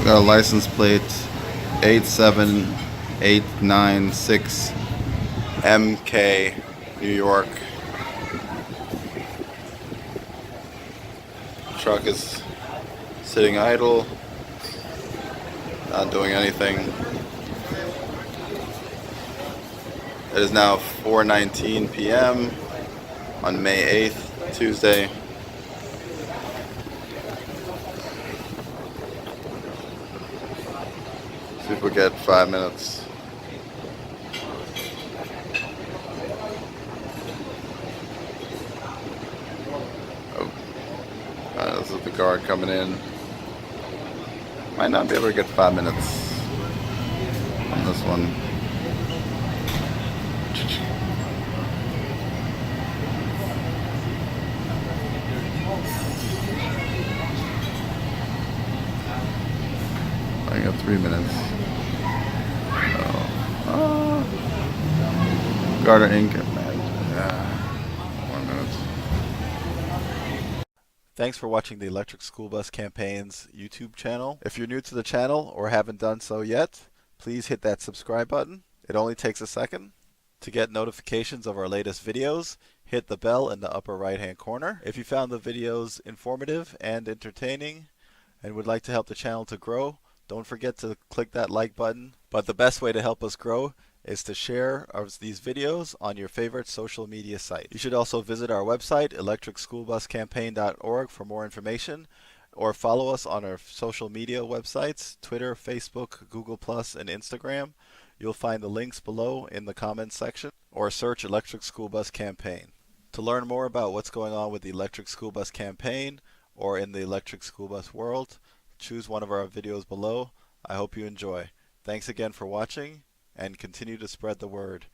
Got a license plate 87896 MK, New York. Truck is sitting idle, not doing anything. It is now 4:19 p.m. on May 8th, Tuesday. See if we get 5 minutes. Oh, this is the guard coming in. Might not be able to get 5 minutes on this one. I got 3 minutes. Garda Inc. Man. 1 minute. Thanks for watching the Electric School Bus Campaign's YouTube channel. If you're new to the channel or haven't done so yet, please hit that subscribe button. It only takes a second. To get notifications of our latest videos, hit the bell in the upper right hand corner. If you found the videos informative and entertaining and would like to help the channel to grow, don't forget to click that like button. But the best way to help us grow is to share these videos on your favorite social media site. You should also visit our website, electricschoolbuscampaign.org, for more information, or follow us on our social media websites, Twitter, Facebook, Google+, and Instagram. You'll find the links below in the comments section, or search Electric School Bus Campaign. To learn more about what's going on with the Electric School Bus Campaign or in the electric school bus world, choose one of our videos below. I hope you enjoy. Thanks again for watching, and continue to spread the word.